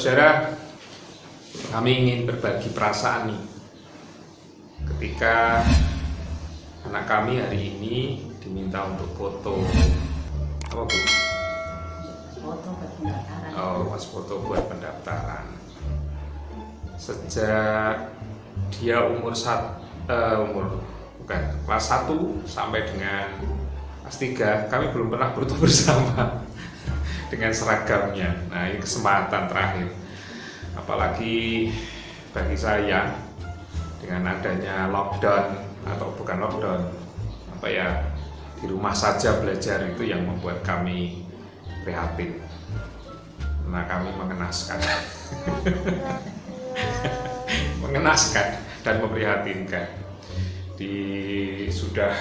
saudara-saudara, kami ingin berbagi perasaan nih ketika anak kami hari ini diminta untuk foto. Apa Bu? Foto buat pendaftaran. Oh, mas foto buat pendaftaran. Sejak dia kelas 1 sampai dengan kelas 3, kami belum pernah foto bersama dengan seragamnya. Nah, ini kesempatan terakhir. Apalagi bagi saya dengan adanya lockdown atau bukan lockdown, di rumah saja belajar itu yang membuat kami prihatin. Nah, kami mengenaskan. Mengenaskan dan memprihatinkan. Sudah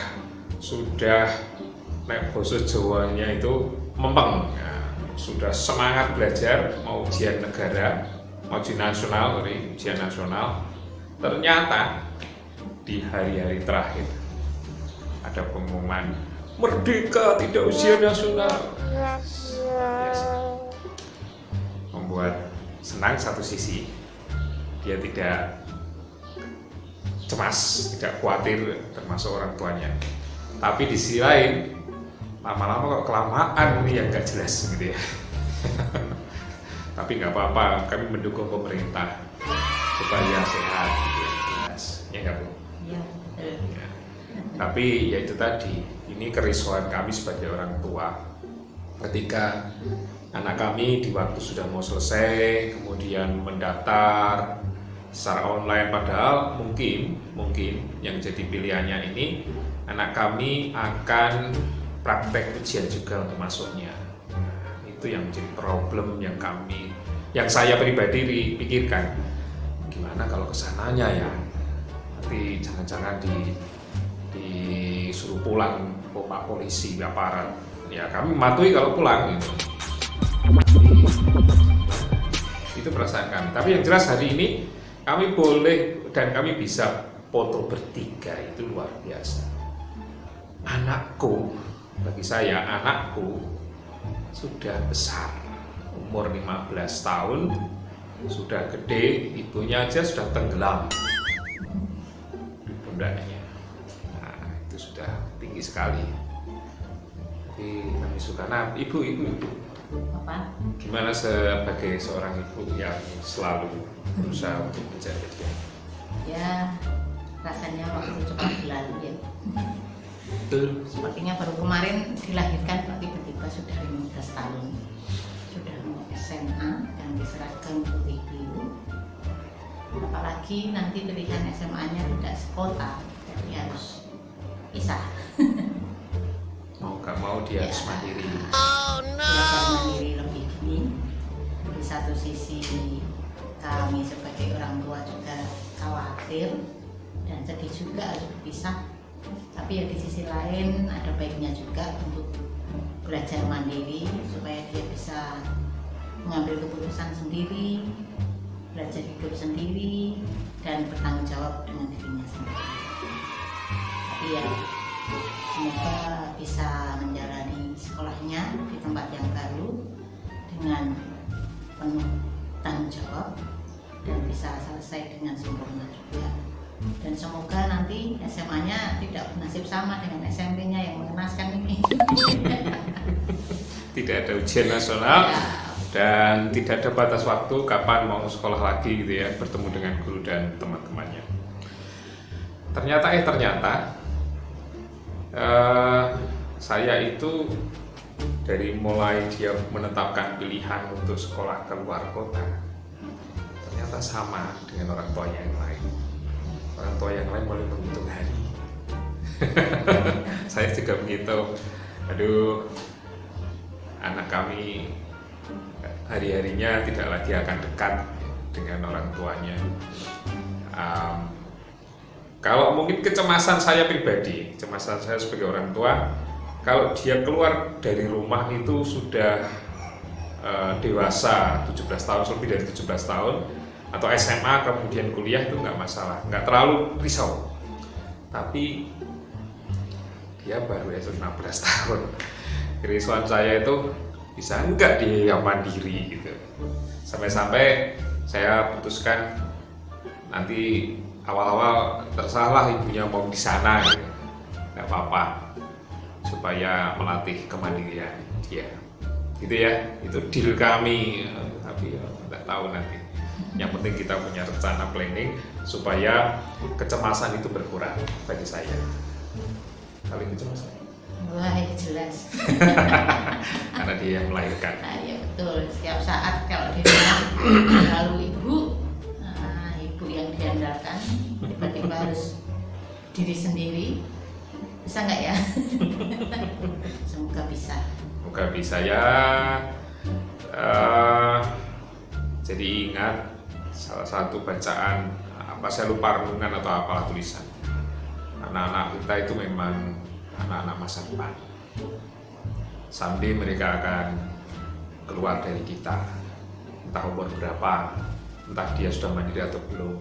nek basa Jawanya itu mempeng. Ya, sudah semangat belajar, mau ujian negara, mau ujian nasional. Ternyata di hari-hari terakhir ada pengumuman merdeka tidak ujian nasional. Biasa. Membuat senang satu sisi, dia tidak cemas, tidak khawatir termasuk orang tuanya. Tapi di sisi lain, lama-lama kok kelamaan ini yang gak jelas gitu ya. Tapi nggak apa-apa, kami mendukung pemerintah supaya sehat gitu ya, jelas. Ya nggak Bu? Iya. Ya. Tapi ya itu tadi, ini kerisauan kami sebagai orang tua ketika anak kami di waktu sudah mau selesai kemudian mendaftar secara online, padahal mungkin yang jadi pilihannya ini anak kami akan praktek ujian juga untuk masuknya. Nah, itu yang menjadi problem yang saya pribadi pikirkan, gimana kalau kesananya ya nanti jangan-jangan disuruh pulang Pak polisi, aparat. Ya kami mematuhi kalau pulang gitu. Itu perasaan kami. Tapi yang jelas hari ini kami boleh dan kami bisa foto bertiga, itu luar biasa. Bagi saya anakku sudah besar, umur 15 tahun, sudah gede, ibunya aja sudah tenggelam di pundaknya. Nah, itu sudah tinggi sekali. Jadi kami suka. Nah, ibu. Apa? Gimana sebagai seorang ibu yang selalu berusaha untuk menjaga dia? Ya, rasanya waktu cepat berlalu ya. Betul. Sepertinya baru kemarin dilahirkan, kok tiba-tiba sudah 15 tahun. Sudah mau SMA dan diserahkan putih biru. Apalagi nanti pilihan SMA-nya tidak sekota, jadi harus pisah. Mau gak mau dia harus mandiri. Belajar mandiri lebih dini. Di satu sisi kami sebagai orang tua juga khawatir dan sedih juga harus berpisah. Tapi ya di sisi lain ada baiknya juga untuk belajar mandiri supaya dia bisa mengambil keputusan sendiri, belajar hidup sendiri dan bertanggung jawab dengan dirinya sendiri. Tapi ya semoga bisa menjalani sekolahnya di tempat yang baru dengan penuh tanggung jawab dan bisa selesai dengan sempurna juga. Dan semoga nanti SMA-nya tidak bernasib sama dengan SMP-nya yang mengenaskan ini. Tidak ada ujian nasional dan tidak ada batas waktu kapan mau sekolah lagi gitu ya, bertemu dengan guru dan teman-temannya. Ternyata saya itu dari mulai dia menetapkan pilihan untuk sekolah ke luar kota, ternyata sama dengan orang tua yang lain. Orang tua yang lain boleh menghitung hari. Saya juga begitu. Aduh, anak kami hari-harinya tidak lagi akan dekat dengan orang tuanya. Kalau mungkin kecemasan saya pribadi, kecemasan saya sebagai orang tua, kalau dia keluar dari rumah itu sudah dewasa, 17 tahun, lebih dari 17 tahun, atau SMA kemudian kuliah, itu nggak masalah, nggak terlalu risau. Tapi dia baru 15 tahun, kerisauan saya itu bisa enggak dia yang mandiri gitu. Sampai-sampai saya putuskan nanti awal-awal terserahlah ibunya mau di sana gitu. Nggak apa-apa, supaya melatih kemandirian dia. Gitu ya, itu deal kami. Tapi ya, nggak tahu nanti. Yang penting kita punya rencana planning supaya kecemasan itu berkurang bagi saya. Kali kecemasan. Wah, ya jelas. Karena dia yang melahirkan. Nah, ya betul. Setiap saat kalau di rumah lalu ibu yang diandalkan, tiba-tiba harus diri sendiri. Bisa nggak ya? Semoga bisa. Semoga bisa ya. Jadi ingat salah satu bacaan apa, saya lupa renungan atau apalah tulisan. Anak-anak kita itu memang anak-anak masa depan. Someday mereka akan keluar dari kita, entah umur berapa, entah dia sudah mandiri atau belum.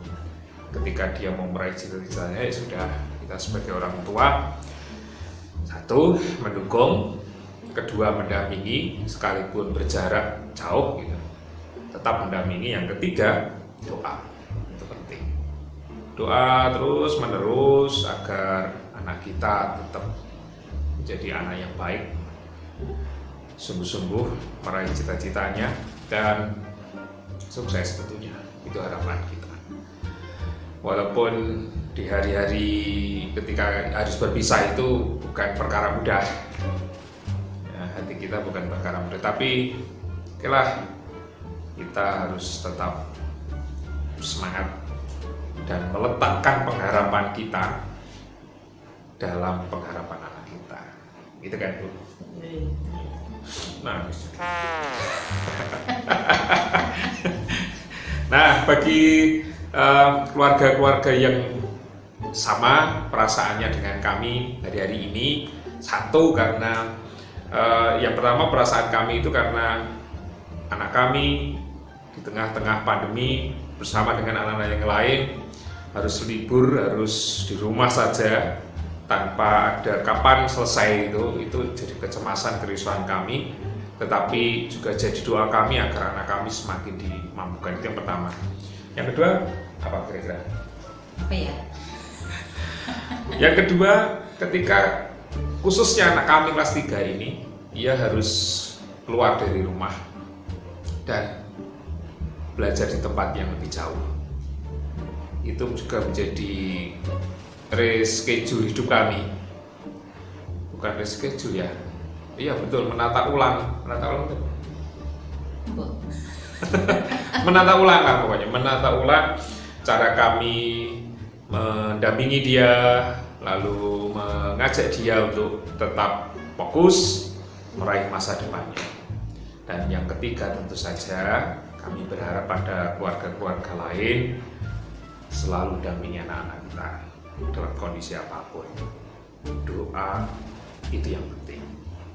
Ketika dia mau meraih cita-citanya, ya sudah, kita sebagai orang tua, satu, mendukung, kedua, mendampingi, sekalipun berjarak jauh gitu, tetap mendampingi. Yang ketiga, doa. Itu penting. Doa terus menerus agar anak kita tetap menjadi anak yang baik, sungguh-sungguh meraih cita-citanya dan sukses tentunya. Itu harapan kita. Walaupun di hari-hari ketika harus berpisah itu bukan perkara mudah ya, hati kita bukan perkara mudah, tapi okelah, kita harus tetap semangat dan meletakkan pengharapan kita dalam pengharapan anak kita, gitu kan Bu? Nah, bagi keluarga-keluarga yang sama perasaannya dengan kami hari-hari ini, satu, karena yang pertama, perasaan kami itu karena anak kami di tengah-tengah pandemi bersama dengan anak-anak yang lain harus libur, harus di rumah saja tanpa ada kapan selesai, itu jadi kecemasan, kerisauan kami, tetapi juga jadi doa kami agar anak kami semakin dimampukan. Itu yang pertama. Yang kedua, apa kira-kira? Apa ya? Yang kedua, ketika khususnya anak kami kelas 3 ini, ia harus keluar dari rumah dan belajar di tempat yang lebih jauh. Itu juga menjadi reschedule hidup kami. Bukan reschedule ya. Iya betul, menata ulang itu. Menata ulang lah pokoknya, menata ulang cara kami mendampingi dia, lalu mengajak dia untuk tetap fokus meraih masa depannya. Dan yang ketiga, tentu saja kami berharap pada keluarga-keluarga lain selalu dampingi anak-anak kita dalam kondisi apapun. Doa itu yang penting.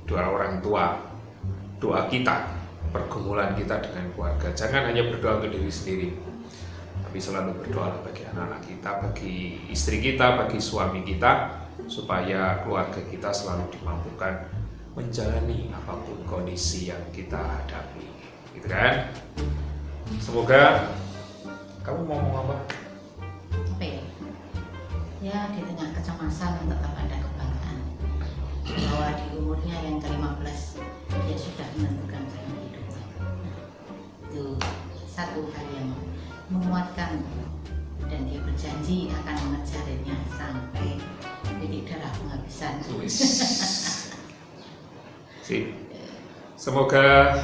Doa orang tua, doa kita, pergumulan kita dengan keluarga. Jangan hanya berdoa untuk diri sendiri, tapi selalu berdoa bagi anak-anak kita, bagi istri kita, bagi suami kita, supaya keluarga kita selalu dimampukan menjalani apapun kondisi yang kita hadapi, gitu kan? Semoga kamu mau ngomong apa? Apa ya? Ya, di tengah kecemasan tetap ada kebanggaan bahwa di umurnya yang ke-15 dia sudah menentukan jalan hidupnya. Itu satu hal yang menguatkan, dan dia berjanji akan mengejarnya sampai titik darah penghabisan. Sip. Semoga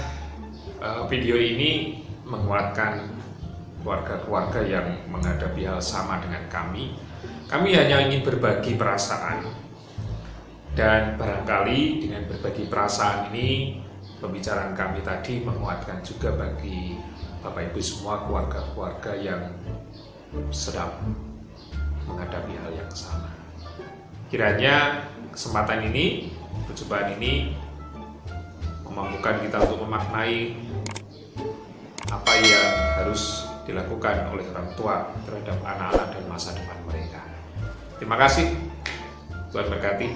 video ini menguatkan keluarga-keluarga yang menghadapi hal sama dengan kami. Kami hanya ingin berbagi perasaan, dan barangkali dengan berbagi perasaan ini, pembicaraan kami tadi menguatkan juga bagi Bapak Ibu semua, keluarga-keluarga yang sedang menghadapi hal yang sama. Kiranya kesempatan ini, percobaan ini memampukan kita untuk memaknai apa yang harus dilakukan oleh orang tua terhadap anak-anak dan masa depan mereka. Terima kasih, Tuhan berkati.